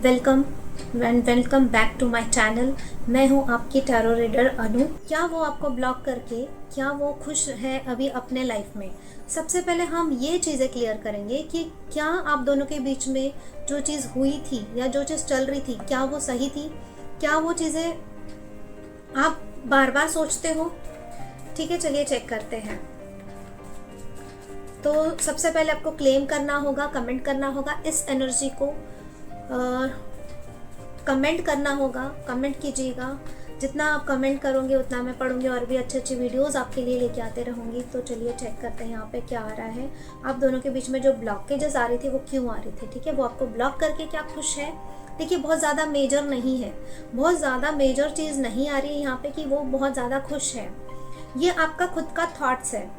Welcome and welcome back to my channel. मैं हूं आपकी टैरो रीडर अनु। क्या वो आपको ब्लॉक करके क्या वो खुश है अभी अपने लाइफ में? सबसे पहले हम ये चीज़ें क्लियर करेंगे कि क्या आप दोनों के बीच में जो चीज़ हुई थी या जो चीज़ चल रही थी क्या वो सही थी? क्या वो चीज़ें आप बार बार सोचते हो? ठीक है, चलिए चेक करते हैं। तो सबसे पहले आपको क्लेम करना होगा, कमेंट करना होगा, इस एनर्जी को कमेंट करना होगा। कमेंट कीजिएगा, जितना आप कमेंट करोगे उतना मैं पढ़ूंगी और भी अच्छी अच्छी वीडियोस आपके लिए लेके आते रहूँगी। तो चलिए चेक करते हैं यहाँ पे क्या आ रहा है। आप दोनों के बीच में जो ब्लॉकेजेस आ रही थी वो क्यों आ रही थी? ठीक है, वो आपको ब्लॉक करके क्या खुश है? देखिए, बहुत ज़्यादा मेजर नहीं है, बहुत ज़्यादा मेजर चीज़ नहीं आ रही है यहाँ पे कि वो बहुत ज़्यादा खुश है। ये आपका खुद का थॉट्स है,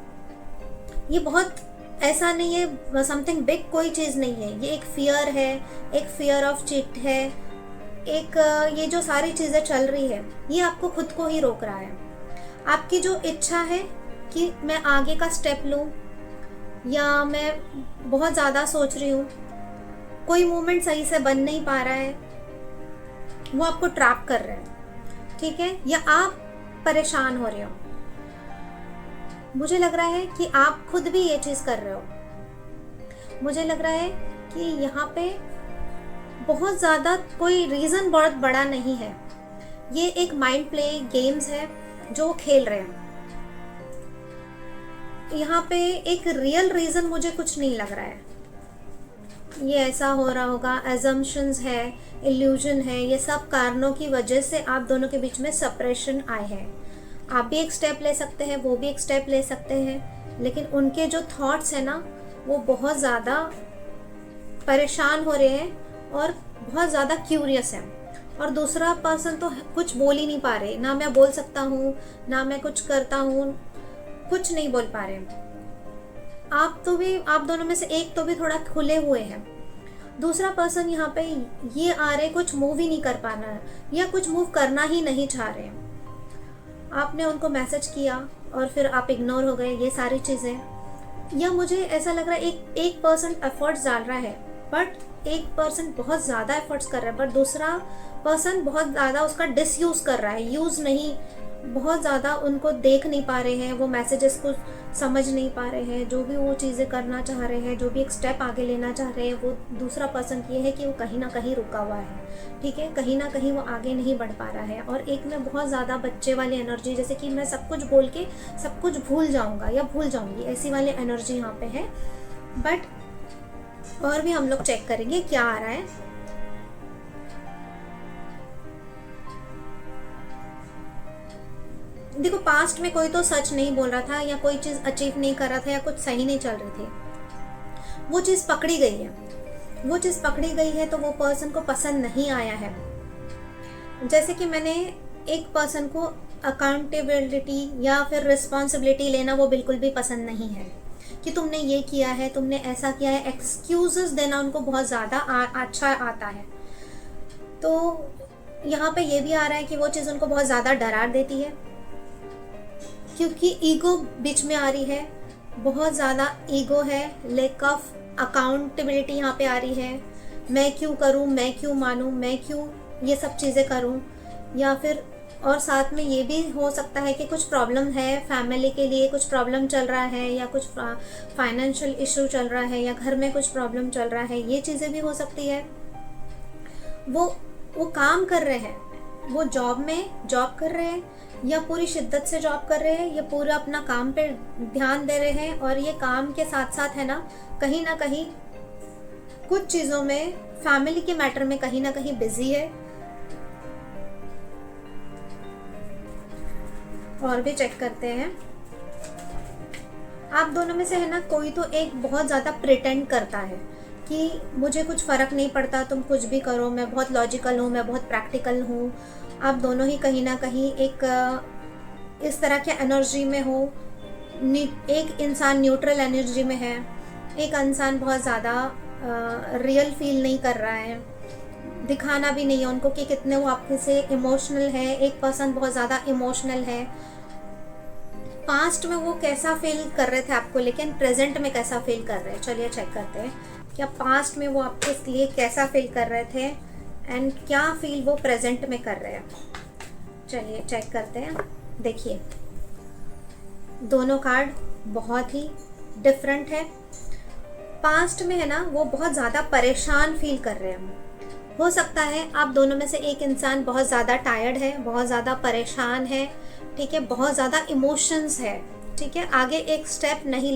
ये बहुत ऐसा नहीं है, समथिंग बिग कोई चीज़ नहीं है। ये एक फियर है, एक फियर ऑफ चिट है, एक ये जो सारी चीज़ें चल रही है ये आपको खुद को ही रोक रहा है। आपकी जो इच्छा है कि मैं आगे का स्टेप लूँ या मैं बहुत ज़्यादा सोच रही हूँ, कोई मूवमेंट सही से बन नहीं पा रहा है, वो आपको ट्रैप कर रहा है। ठीक है, या आप परेशान हो रहे हो। मुझे लग रहा है कि आप खुद भी ये चीज़ कर रहे हो। मुझे लग रहा है कि यहाँ पे बहुत ज़्यादा कोई रीज़न बहुत बड़ा नहीं है। ये एक माइंड प्ले गेम्स है जो खेल रहे हैं। यहाँ पे एक रियल रीज़न मुझे कुछ नहीं लग रहा है। ये ऐसा हो रहा होगा, एजम्पशंस है, इल्यूजन है, ये सब कारणों की वजह से आप दोनों के बीच में सेपरेशन आए हैं। आप भी एक स्टेप ले सकते हैं, वो भी एक स्टेप ले सकते हैं, लेकिन उनके जो थॉट्स हैं ना वो बहुत ज़्यादा परेशान हो रहे हैं और बहुत ज़्यादा क्यूरियस हैं। और दूसरा पर्सन तो कुछ बोल ही नहीं पा रहे, ना मैं बोल सकता हूँ ना मैं कुछ करता हूँ, कुछ नहीं बोल पा रहे। आप दोनों में से एक तो भी थोड़ा खुले हुए हैं। दूसरा पर्सन यहाँ पे ये आ रहे कुछ मूव ही नहीं कर पाना है या कुछ मूव करना ही नहीं चाह रहे हैं। आपने उनको मैसेज किया और फिर आप इग्नोर हो गए, ये सारी चीज़ें। या मुझे ऐसा लग रहा है एक पर्सन एफर्ट्स डाल रहा है बट एक पर्सन बहुत ज़्यादा एफर्ट्स कर रहा है, बट दूसरा पर्सन बहुत ज़्यादा उसका डिसयूज़ कर रहा है। यूज़ नहीं, बहुत ज़्यादा उनको देख नहीं पा रहे हैं, वो मैसेजेस को समझ नहीं पा रहे हैं, जो भी वो चीज़ें करना चाह रहे हैं, जो भी एक स्टेप आगे लेना चाह रहे हैं, वो दूसरा पर्सन ये है कि वो कहीं ना कहीं रुका हुआ है। ठीक है, कहीं ना कहीं वो आगे नहीं बढ़ पा रहा है। और एक में बहुत ज़्यादा बच्चे वाली एनर्जी, जैसे कि मैं सब कुछ बोल के सब कुछ भूल जाऊँगा या भूल जाऊँगी, ऐसी वाली एनर्जी यहाँ पे है। बट और भी हम लोग चेक करेंगे क्या आ रहा है। देखो, पास्ट में कोई तो सच नहीं बोल रहा था या कोई चीज़ अचीव नहीं कर रहा था या कुछ सही नहीं चल रही थी, वो चीज़ पकड़ी गई है। वो चीज़ पकड़ी गई है तो वो पर्सन को पसंद नहीं आया है। जैसे कि मैंने एक पर्सन को अकाउंटेबिलिटी या फिर रिस्पॉन्सिबिलिटी लेना वो बिल्कुल भी पसंद नहीं है कि तुमने ये किया है, तुमने ऐसा किया है। एक्सक्यूजेस देना उनको बहुत ज़्यादा अच्छा आता है। तो यहाँ पे ये भी आ रहा है कि वो चीज़ उनको बहुत ज़्यादा डरा देती है क्योंकि ईगो बीच में आ रही है, बहुत ज़्यादा ईगो है। लैक ऑफ अकाउंटेबिलिटी यहाँ पे आ रही है। मैं क्यों करूँ, मैं क्यों मानूँ, मैं क्यों ये सब चीज़ें करूँ। या फिर और साथ में ये भी हो सकता है कि कुछ प्रॉब्लम है फैमिली के लिए, कुछ प्रॉब्लम चल रहा है या कुछ फाइनेंशियल इशू चल रहा है या घर में कुछ प्रॉब्लम चल रहा है, ये चीज़ें भी हो सकती है। वो काम कर रहे हैं, वो जॉब कर रहे हैं या पूरी शिद्दत से जॉब कर रहे हैं या पूरा अपना काम पे ध्यान दे रहे हैं। और ये काम के साथ साथ है ना कहीं कुछ चीज़ों में, फैमिली के मैटर में कहीं ना कहीं बिजी है। और भी चेक करते हैं। आप दोनों में से है ना कोई तो एक बहुत ज़्यादा प्रिटेंड करता है कि मुझे कुछ फ़र्क नहीं पड़ता, तुम कुछ भी करो, मैं बहुत लॉजिकल हूँ, मैं बहुत प्रैक्टिकल हूँ। आप दोनों ही कहीं ना कहीं एक इस तरह के एनर्जी में हो। एक इंसान न्यूट्रल एनर्जी में है, एक इंसान बहुत ज़्यादा रियल फील नहीं कर रहा है, दिखाना भी नहीं है उनको कि कितने वो आपके से इमोशनल है। एक पर्सन बहुत ज़्यादा इमोशनल है। पास्ट में वो कैसा फील कर रहे थे आपको, लेकिन प्रेजेंट में कैसा फील कर रहे हैं, चलिए चेक करते हैं। क्या पास्ट में वो आपके लिए कैसा फील कर रहे थे एंड क्या फील वो प्रेजेंट में कर रहे हैं। चलिए चेक करते हैं। देखिए दोनों कार्ड बहुत ही डिफरेंट है। पास्ट में है ना वो बहुत ज़्यादा परेशान फील कर रहे हैं। हो सकता है आप दोनों में से एक इंसान बहुत ज़्यादा टायर्ड है, बहुत ज़्यादा परेशान है, ठीक है, बहुत ज़्यादा इमोशंस है, ठीक है, आगे एक स्टेप नहीं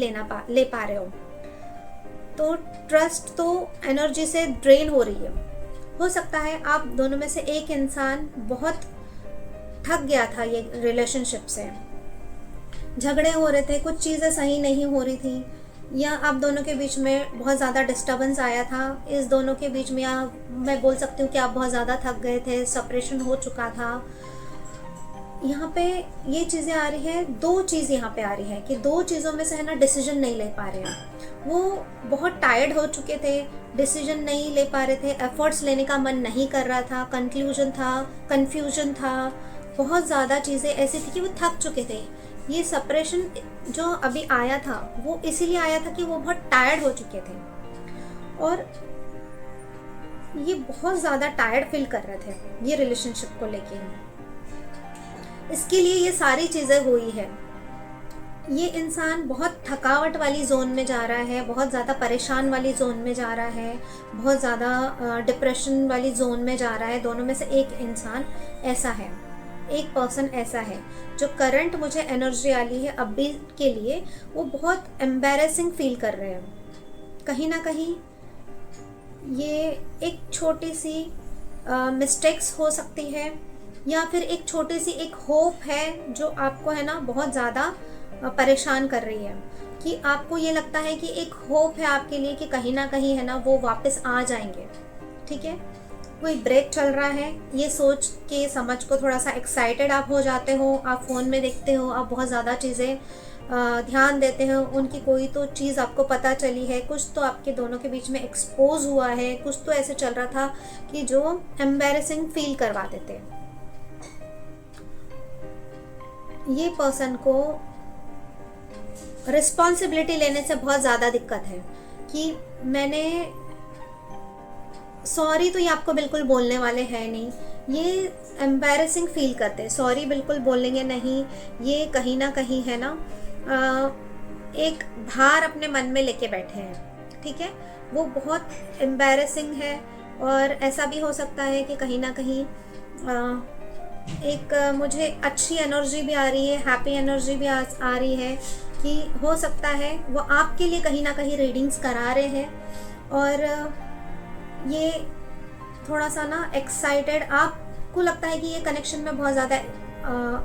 ले पा रहे हो, तो ट्रस्ट तो एनर्जी से ड्रेन हो रही है। हो सकता है आप दोनों में से एक इंसान बहुत थक गया था ये रिलेशनशिप से, झगड़े हो रहे थे, कुछ चीज़ें सही नहीं हो रही थी, या आप दोनों के बीच में बहुत ज़्यादा डिस्टर्बेंस आया था इस दोनों के बीच में, या मैं बोल सकती हूँ कि आप बहुत ज़्यादा थक गए थे, सेपरेशन हो चुका था। यहाँ पे ये चीज़ें आ रही है, दो चीज़ यहाँ पे आ रही है कि दो चीज़ों में से है ना डिसीजन नहीं ले पा रहे हैं। वो बहुत टायर्ड हो चुके थे, डिसीजन नहीं ले पा रहे थे, एफर्ट्स लेने का मन नहीं कर रहा था, कन्फ्यूजन था, बहुत ज़्यादा चीज़ें ऐसी थी कि वो थक चुके थे। ये सेपरेशन जो अभी आया था वो इसीलिए आया था कि वो बहुत टायर्ड हो चुके थे और ये बहुत ज़्यादा टायर्ड फील कर रहे थे ये रिलेशनशिप को लेके। इसके लिए ये सारी चीज़ें हुई है। ये इंसान बहुत थकावट वाली जोन में जा रहा है, बहुत ज़्यादा परेशान वाली जोन में जा रहा है, बहुत ज़्यादा डिप्रेशन वाली जोन में जा रहा है। दोनों में से एक इंसान ऐसा है, एक पर्सन ऐसा है जो करंट मुझे एनर्जी वाली है अभी के लिए, वो बहुत एम्बैरेसिंग फील कर रहे हैं। कहीं ना कहीं ये एक छोटी सी मिस्टेक्स हो सकती है, या फिर एक छोटी सी एक होप है जो आपको है ना बहुत ज़्यादा परेशान कर रही है, कि आपको ये लगता है कि एक होप है आपके लिए कि कहीं ना कहीं है ना वो वापस आ जाएंगे, ठीक है। कोई ब्रेक चल रहा है, ये सोच के समझ को थोड़ा सा एक्साइटेड आप हो जाते हो, आप फ़ोन में देखते हो, आप बहुत ज़्यादा चीज़ें ध्यान देते हो, उनकी कोई तो चीज़ आपको पता चली है, कुछ तो आपके दोनों के बीच में एक्सपोज हुआ है, कुछ तो ऐसे चल रहा था कि जो एम्बैरेसिंग फील करवा देते। ये पर्सन को रिस्पॉन्सिबिलिटी लेने से बहुत ज़्यादा दिक्कत है कि मैंने सॉरी तो ये आपको बिल्कुल बोलने वाले हैं नहीं, ये एम्बैरेसिंग फील करते हैं, सॉरी बिल्कुल बोलेंगे नहीं। ये कहीं ना कहीं है ना एक भार अपने मन में लेके बैठे हैं, ठीक है, वो बहुत एम्बैरेसिंग है। और ऐसा भी हो सकता है कि कहीं ना कहीं एक मुझे अच्छी एनर्जी भी आ रही है, हैप्पी एनर्जी भी आ रही है कि हो सकता है वो आपके लिए कहीं ना कहीं रीडिंग्स करा रहे हैं, और ये थोड़ा सा ना एक्साइटेड, आपको लगता है कि ये कनेक्शन में बहुत ज़्यादा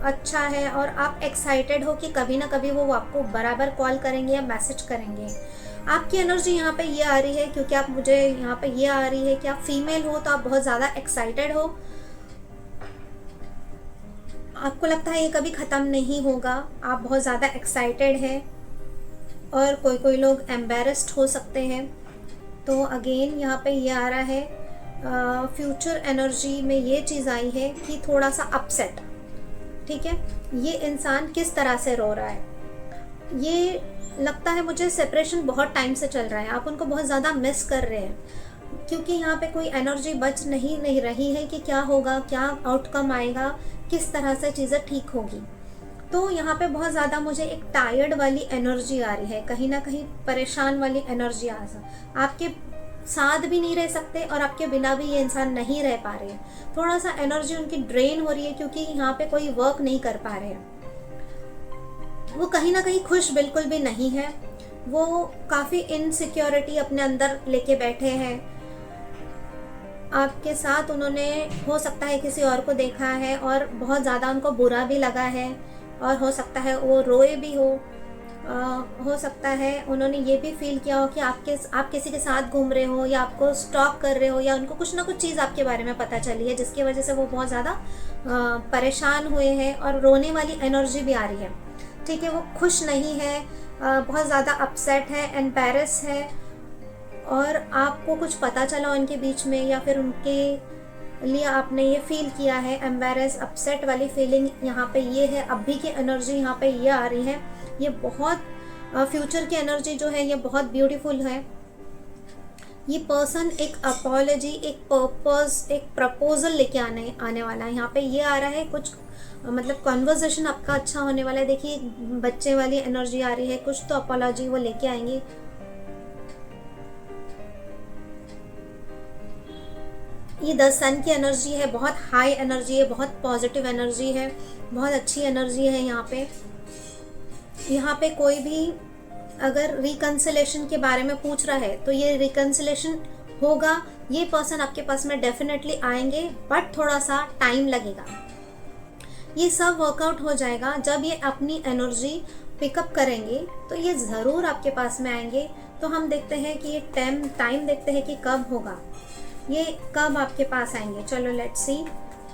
अच्छा है, और आप एक्साइटेड हो कि कभी ना कभी वो आपको बराबर कॉल करेंगे या मैसेज करेंगे। आपकी एनर्जी यहाँ पे ये आ रही है, क्योंकि आप मुझे यहाँ पे ये आ रही है कि आप फीमेल हो तो आप बहुत ज़्यादा एक्साइटेड हो, आपको लगता है ये कभी ख़त्म नहीं होगा, आप बहुत ज़्यादा एक्साइटेड हैं, और कोई लोग एम्बैरेस्ड हो सकते हैं। तो अगेन यहाँ पे ये आ रहा है, फ्यूचर एनर्जी में ये चीज़ आई है कि थोड़ा सा अपसेट, ठीक है। ये इंसान किस तरह से रो रहा है, ये लगता है मुझे सेपरेशन बहुत टाइम से चल रहा है, आप उनको बहुत ज़्यादा मिस कर रहे हैं, क्योंकि यहाँ पे कोई एनर्जी बच नहीं रही है कि क्या होगा, क्या आउटकम आएगा, किस तरह से चीज़ें ठीक होगी। तो यहाँ पे बहुत ज़्यादा मुझे एक टायर्ड वाली एनर्जी आ रही है, कहीं ना कहीं परेशान वाली एनर्जी आ रही है। आपके साथ भी नहीं रह सकते और आपके बिना भी ये इंसान नहीं रह पा रहे हैं। थोड़ा सा एनर्जी उनकी ड्रेन हो रही है, क्योंकि यहाँ पे कोई वर्क नहीं कर पा रहे हैं। वो कहीं ना कहीं खुश बिल्कुल भी नहीं है, वो काफ़ी इनसिक्योरिटी अपने अंदर लेके बैठे हैं। आपके साथ उन्होंने हो सकता है किसी और को देखा है और बहुत ज़्यादा उनको बुरा भी लगा है, और हो सकता है वो रोए भी हो सकता है उन्होंने ये भी फील किया हो कि आप किसी के साथ घूम रहे हो, या आपको स्टॉक कर रहे हो, या उनको कुछ ना कुछ चीज़ आपके बारे में पता चली है जिसकी वजह से वो बहुत ज़्यादा परेशान हुए हैं, और रोने वाली एनर्जी भी आ रही है, ठीक है। वो खुश नहीं है, बहुत ज़्यादा अपसेट है, एम्बैरेस है, और आपको कुछ पता चला उनके बीच में, या फिर उनके लिए आपने ये फील किया है, एम्बैरेस अपसेट वाली फीलिंग यहाँ पे ये है। अभी की एनर्जी यहाँ पे ये आ रही है, ये बहुत फ्यूचर की एनर्जी जो है ये बहुत ब्यूटीफुल है। ये पर्सन एक अपॉलॉजी, एक पर्पस, एक प्रपोजल लेके आने वाला है। यहाँ पे ये आ रहा है कुछ मतलब कॉन्वर्सेशन आपका अच्छा होने वाला है। देखिए बच्चे वाली एनर्जी आ रही है, कुछ तो अपॉलॉजी वो लेके आएंगे। ये 10 सन की एनर्जी है, बहुत हाई एनर्जी है, बहुत पॉजिटिव एनर्जी है, बहुत अच्छी एनर्जी है। यहाँ पे कोई भी अगर रिकंसिलेशन के बारे में पूछ रहा है तो ये रिकंसिलेशन होगा। ये पर्सन आपके पास में डेफिनेटली आएंगे, बट थोड़ा सा टाइम लगेगा। ये सब वर्कआउट हो जाएगा जब ये अपनी एनर्जी पिकअप करेंगे, तो ये ज़रूर आपके पास में आएंगे। तो हम देखते हैं कि ये टाइम देखते हैं कि कब होगा, ये कब आपके पास आएंगे। चलो लेट्स सी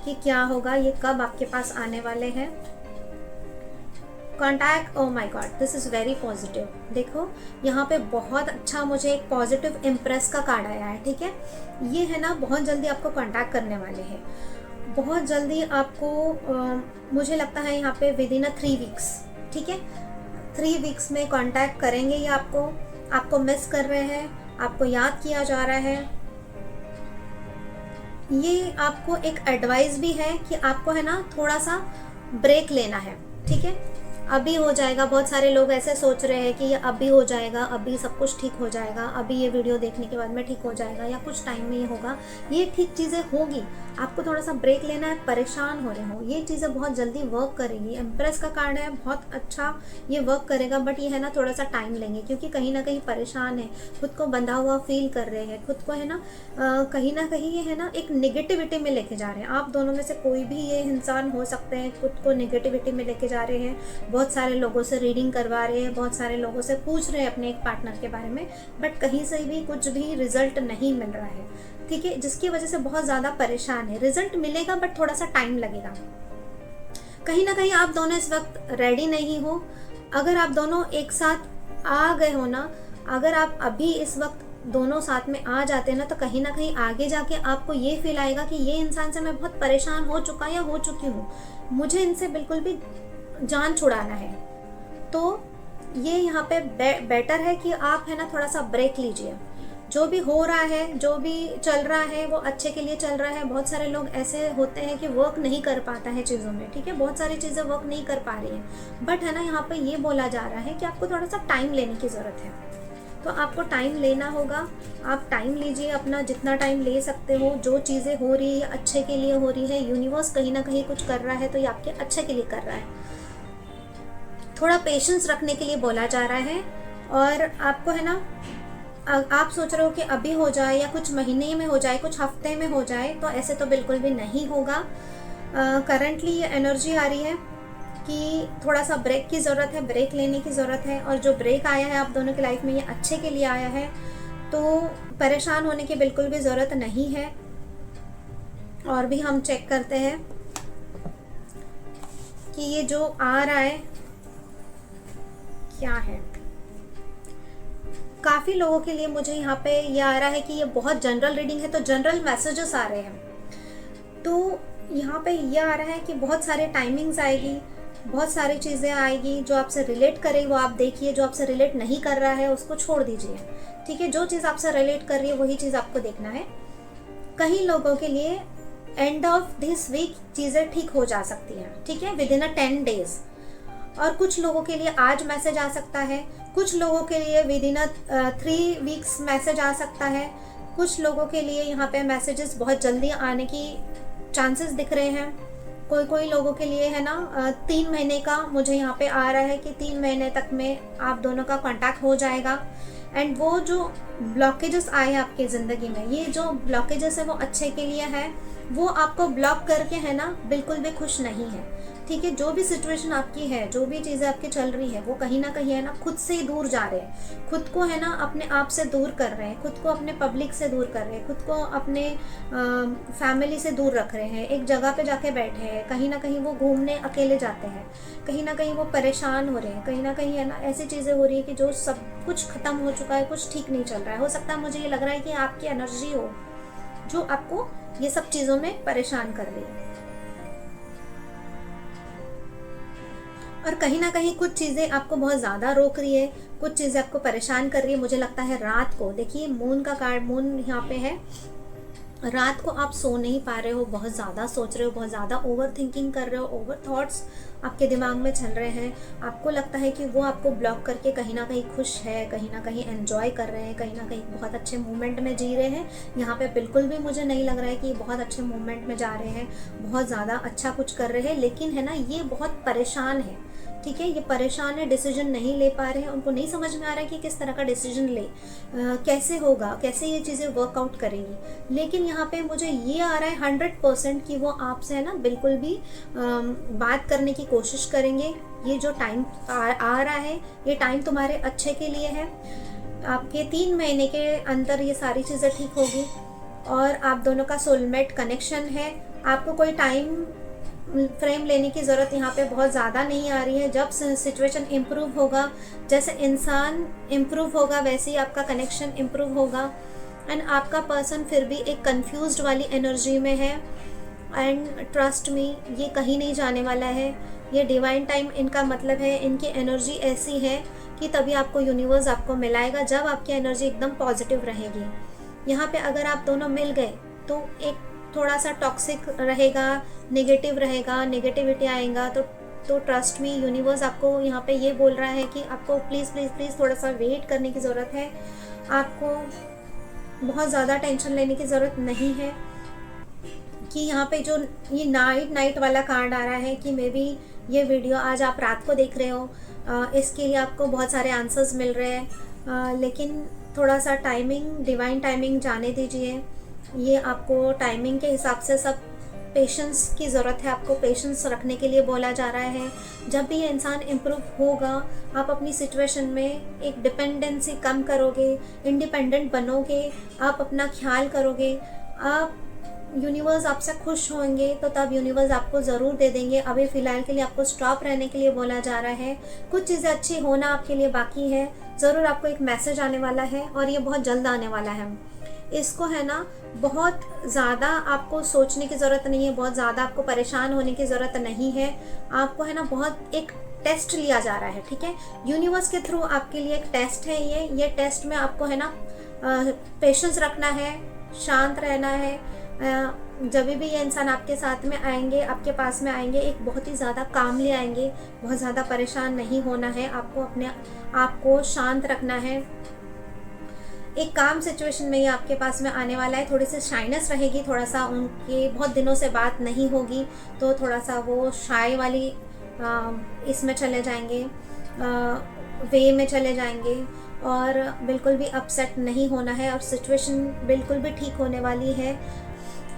कि क्या होगा, ये कब आपके पास आने वाले हैं। Contact, oh my God, this is very positive. देखो यहाँ पे बहुत अच्छा मुझे एक पॉजिटिव इम्प्रेस का कार्ड आया है। ठीक है, ये है ना बहुत जल्दी आपको कॉन्टैक्ट करने वाले हैं, बहुत जल्दी आपको मुझे लगता है यहाँ पे विद इन 3 वीक्स। ठीक है, 3 वीक्स में कॉन्टैक्ट करेंगे। ये आपको मिस कर रहे हैं, आपको याद किया जा रहा है। ये आपको एक एडवाइस भी है कि आपको है ना थोड़ा सा ब्रेक लेना है। ठीक है, अभी हो जाएगा। बहुत सारे लोग ऐसे सोच रहे हैं कि ये अभी हो जाएगा, अभी सब कुछ ठीक हो जाएगा, अभी ये वीडियो देखने के बाद में ठीक हो जाएगा, या कुछ टाइम में ये होगा। ये ठीक चीज़ें होगी, आपको थोड़ा सा ब्रेक लेना है। परेशान हो रहे हो, ये चीज़ें बहुत जल्दी वर्क करेगी। एम्प्रेस का कार्ड है, बहुत अच्छा ये वर्क करेगा, बट ये है ना थोड़ा सा टाइम लेंगे, क्योंकि कहीं ना कहीं परेशान है, खुद को बंधा हुआ फील कर रहे हैं, खुद को है ना कहीं ना कहीं ये है ना एक निगेटिविटी में लेके जा रहे हैं। आप दोनों में से कोई भी ये इंसान हो सकते हैं, खुद को निगेटिविटी में लेके जा रहे हैं। बहुत सारे लोगों से रीडिंग करवा रहे हैं, बहुत सारे लोगों से पूछ रहे हैं अपने एक पार्टनर के बारे में, बट कहीं से भी कुछ भी रिजल्ट नहीं मिल रहा है। ठीक है, जिसकी वजह से बहुत ज़्यादा परेशान है। रिजल्ट मिलेगा बट थोड़ा सा टाइम लगेगा। कहीं ना कहीं आप दोनों इस वक्त रेडी नहीं हो। अगर आप दोनों एक साथ आ गए हो ना, अगर आप अभी इस वक्त दोनों साथ में आ जाते हैं ना, तो कहीं ना कहीं आगे जाके आपको ये फील आएगा कि ये इंसान से मैं बहुत परेशान हो चुका या हो चुकी हूँ, मुझे इनसे बिल्कुल भी जान छुड़ाना है। तो ये यहाँ पे बेटर है कि आप है ना थोड़ा सा ब्रेक लीजिए। जो भी हो रहा है, जो भी चल रहा है, वो अच्छे के लिए चल रहा है। बहुत सारे लोग ऐसे होते हैं कि वर्क नहीं कर पाता है चीज़ों में। ठीक है, बहुत सारी चीज़ें वर्क नहीं कर पा रही हैं, बट है ना यहाँ पे ये बोला जा रहा है कि आपको थोड़ा सा टाइम लेने की ज़रूरत है। तो आपको टाइम लेना होगा, आप टाइम लीजिए अपना, जितना टाइम ले सकते हो। जो चीज़ें हो रही है अच्छे के लिए हो रही है, यूनिवर्स कहीं ना कहीं कुछ कर रहा है, तो ये आपके अच्छे के लिए कर रहा है। थोड़ा पेशेंस रखने के लिए बोला जा रहा है। और आपको है ना, आप सोच रहे हो कि अभी हो जाए या कुछ महीने में हो जाए, कुछ हफ्ते में हो जाए, तो ऐसे तो बिल्कुल भी नहीं होगा। करंटली ये एनर्जी आ रही है कि थोड़ा सा ब्रेक की ज़रूरत है, ब्रेक लेने की ज़रूरत है। और जो ब्रेक आया है आप दोनों की लाइफ में, ये अच्छे के लिए आया है, तो परेशान होने की बिल्कुल भी ज़रूरत नहीं है। और भी हम चेक करते हैं कि ये जो आ रहा है क्या है। काफ़ी लोगों के लिए मुझे यहाँ पे ये आ रहा है कि ये बहुत जनरल रीडिंग है, तो जनरल मैसेजेस आ रहे हैं। तो यहाँ पे ये आ रहा है कि बहुत सारे टाइमिंग्स आएगी, बहुत सारी चीज़ें आएगी जो आपसे रिलेट करे वो आप देखिए, जो आपसे रिलेट नहीं कर रहा है उसको छोड़ दीजिए। ठीक है, जो चीज़ आपसे रिलेट कर रही है वही चीज़ आपको देखना है। कई लोगों के लिए एंड ऑफ दिस वीक चीज़ें ठीक हो जा सकती हैं। ठीक है, विद इन 10 डेज। और कुछ लोगों के लिए आज मैसेज आ सकता है, कुछ लोगों के लिए विद इन 3 वीक्स मैसेज आ सकता है, कुछ लोगों के लिए यहाँ पे मैसेजेस बहुत जल्दी आने की चांसेस दिख रहे हैं। कोई लोगों के लिए है ना 3 महीने का मुझे यहाँ पे आ रहा है कि 3 महीने तक में आप दोनों का कांटेक्ट हो जाएगा। एंड वो जो ब्लॉकेजेस आए हैं आपके ज़िंदगी में, ये जो ब्लॉकेजेस है वो अच्छे के लिए है। वो आपको ब्लॉक करके है ना बिल्कुल भी खुश नहीं है। ठीक है, जो भी सिचुएशन आपकी है, जो भी चीज़ें आपकी चल रही है, वो कहीं ना कहीं है ना खुद से ही दूर जा रहे हैं, खुद को है ना अपने आप से दूर कर रहे हैं, खुद को अपने पब्लिक से दूर कर रहे हैं, खुद को अपने फैमिली से दूर रख रहे हैं, एक जगह पे जाके बैठे हैं, कहीं ना कहीं वो घूमने अकेले जाते हैं, कहीं ना कहीं वो परेशान हो रहे हैं, कहीं ना कहीं है ना ऐसी चीज़ें हो रही है कि जो सब कुछ ख़त्म हो चुका है, कुछ ठीक नहीं चल रहा है। हो सकता है मुझे ये लग रहा है कि आपकी एनर्जी हो जो आपको ये सब चीज़ों में परेशान कर रही है। और कहीं ना कहीं कुछ चीज़ें आपको बहुत ज़्यादा रोक रही है, कुछ चीज़ें आपको परेशान कर रही है। मुझे लगता है रात को, देखिए मून का कार्ड, मून यहाँ पे है, रात को आप सो नहीं पा रहे हो, बहुत ज़्यादा सोच रहे हो, बहुत ज़्यादा ओवर थिंकिंग कर रहे हो, ओवर थॉट्स आपके दिमाग में चल रहे हैं। आपको लगता है कि वो आपको ब्लॉक करके कहीं ना कहीं खुश है, कहीं ना कहीं एंजॉय कर रहे हैं, कहीं ना कहीं बहुत अच्छे मोमेंट में जी रहे हैं। यहाँ पे बिल्कुल भी मुझे नहीं लग रहा है कि बहुत अच्छे मोमेंट में जा रहे हैं, बहुत ज़्यादा अच्छा कुछ कर रहे हैं, लेकिन है ना ये बहुत परेशान है। ठीक है, ये परेशान है, डिसीजन नहीं ले पा रहे हैं, उनको नहीं समझ में आ रहा है कि किस तरह का डिसीजन ले, कैसे होगा, कैसे ये चीज़ें वर्कआउट करेंगी। लेकिन यहाँ पे मुझे ये आ रहा है 100% कि वो आपसे है ना बिल्कुल भी बात करने की कोशिश करेंगे। ये जो टाइम आ रहा है, ये टाइम तुम्हारे अच्छे के लिए है। आपके 3 महीने के अंदर ये सारी चीज़ें ठीक होगी और आप दोनों का सोलमेट कनेक्शन है। आपको कोई टाइम फ्रेम लेने की ज़रूरत यहाँ पे बहुत ज़्यादा नहीं आ रही है। जब सिचुएशन इम्प्रूव होगा, जैसे इंसान इम्प्रूव होगा, वैसे ही आपका कनेक्शन इम्प्रूव होगा। एंड आपका पर्सन फिर भी एक कंफ्यूज्ड वाली एनर्जी में है। एंड ट्रस्ट मी, ये कहीं नहीं जाने वाला है। ये डिवाइन टाइम इनका मतलब है, इनकी एनर्जी ऐसी है कि तभी आपको यूनिवर्स आपको मिलाएगा जब आपकी एनर्जी एकदम पॉजिटिव रहेगी। यहाँ पे अगर आप दोनों मिल गए तो एक थोड़ा सा टॉक्सिक रहेगा, नेगेटिव रहेगा, नेगेटिविटी आएगा, तो ट्रस्ट मी, यूनिवर्स आपको यहाँ पे ये बोल रहा है कि आपको प्लीज़ प्लीज़ प्लीज़ थोड़ा सा वेट करने की ज़रूरत है। आपको बहुत ज़्यादा टेंशन लेने की ज़रूरत नहीं है कि यहाँ पे जो ये नाइट वाला कार्ड आ रहा है कि मे बी ये वीडियो आज आप रात को देख रहे हो, इसके लिए आपको बहुत सारे आंसर्स मिल रहे हैं, लेकिन थोड़ा सा टाइमिंग, डिवाइन टाइमिंग जाने दीजिए। ये आपको टाइमिंग के हिसाब से सब पेशेंस की ज़रूरत है, आपको पेशेंस रखने के लिए बोला जा रहा है। जब भी ये इंसान इम्प्रूव होगा, आप अपनी सिचुएशन में एक डिपेंडेंसी कम करोगे, इंडिपेंडेंट बनोगे, आप अपना ख्याल करोगे, आप यूनिवर्स आपसे खुश होंगे तो तब यूनिवर्स आपको ज़रूर दे देंगे। अभी फ़िलहाल के लिए आपको स्टॉप रहने के लिए बोला जा रहा है। कुछ चीज़ें अच्छी होना आपके लिए बाकी है, ज़रूर आपको एक मैसेज आने वाला है और ये बहुत जल्द आने वाला है। इसको है ना बहुत ज़्यादा आपको सोचने की ज़रूरत नहीं है, बहुत ज़्यादा आपको परेशान होने की ज़रूरत नहीं है। आपको है ना बहुत एक टेस्ट लिया जा रहा है, ठीक है, यूनिवर्स के थ्रू आपके लिए एक टेस्ट है ये टेस्ट में आपको है ना पेशेंस रखना है, शांत रहना है। जब भी ये इंसान आपके साथ में आएंगे, आपके पास में आएंगे, एक बहुत ही ज़्यादा कामली आएंगे, बहुत ज़्यादा परेशान नहीं होना है, आपको अपने आप को शांत रखना है। एक काम सिचुएशन में ये आपके पास में आने वाला है। थोड़ी सी शाइनेस रहेगी, थोड़ा सा उनके बहुत दिनों से बात नहीं होगी तो थोड़ा सा वो शाय वाली इसमें चले जाएंगे, वे में चले जाएंगे और बिल्कुल भी अपसेट नहीं होना है और सिचुएशन बिल्कुल भी ठीक होने वाली है।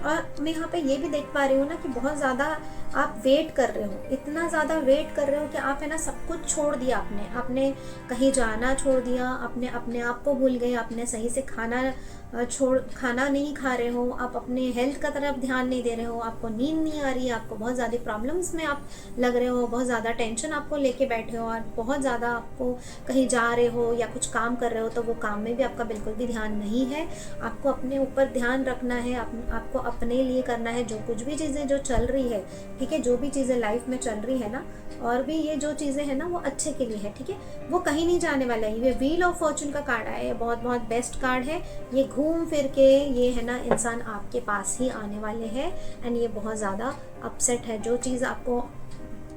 और मैं यहाँ पे ये भी देख पा रही हूँ ना कि बहुत ज़्यादा आप वेट कर रहे हो, इतना ज़्यादा वेट कर रहे हो कि आप है ना सब कुछ छोड़ दिया, आपने कहीं जाना छोड़ दिया, आपने अपने आप को भूल गए, आपने सही से खाना नहीं खा रहे हो, आप अपने हेल्थ का तरफ ध्यान नहीं दे रहे हो, आपको नींद नहीं आ रही है, आपको बहुत ज़्यादा प्रॉब्लम्स में आप लग रहे हो, बहुत ज़्यादा टेंशन आपको लेके बैठे हो और बहुत ज़्यादा आपको कहीं जा रहे हो या कुछ काम कर रहे हो तो वो काम में भी आपका बिल्कुल भी ध्यान नहीं है। आपको अपने ऊपर ध्यान रखना है, आपको अपने लिए करना है। जो कुछ भी चीज़ें जो चल रही है, ठीक है, जो भी चीज़ें लाइफ में चल रही है ना, और भी ये जो चीज़ें हैं ना वो अच्छे के लिए है, ठीक है, वो कहीं नहीं जाने वाला है। ये व्हील ऑफ फॉर्चून का कार्ड आया है, बहुत बहुत बेस्ट कार्ड है। ये घूम फिर के ये है ना इंसान आपके पास ही आने वाले हैं एंड ये बहुत ज़्यादा अपसेट है। जो चीज़ आपको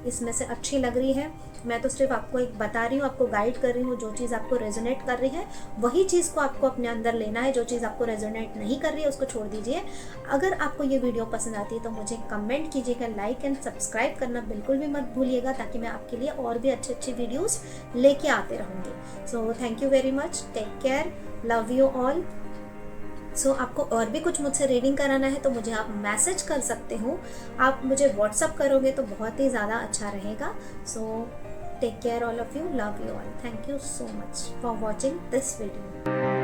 इसमें से अच्छी लग रही है, मैं तो सिर्फ आपको एक बता रही हूँ, आपको गाइड कर रही हूँ। जो चीज़ आपको रेजोनेट कर रही है वही चीज़ को आपको अपने अंदर लेना है, जो चीज़ आपको रेजोनेट नहीं कर रही है उसको छोड़ दीजिए। अगर आपको ये वीडियो पसंद आती है तो मुझे कमेंट कीजिएगा, लाइक एंड सब्सक्राइब करना बिल्कुल भी मत भूलिएगा, ताकि मैं आपके लिए और भी अच्छे अच्छे वीडियोज़ लेके आते रहूँगी। So thank you very much, take care, love you all. So आपको और भी कुछ मुझसे रीडिंग कराना है तो मुझे आप मैसेज कर सकते हो, आप मुझे व्हाट्सअप करोगे तो बहुत ही ज़्यादा अच्छा रहेगा। So take care all of you, love you all, thank you so much for watching this video.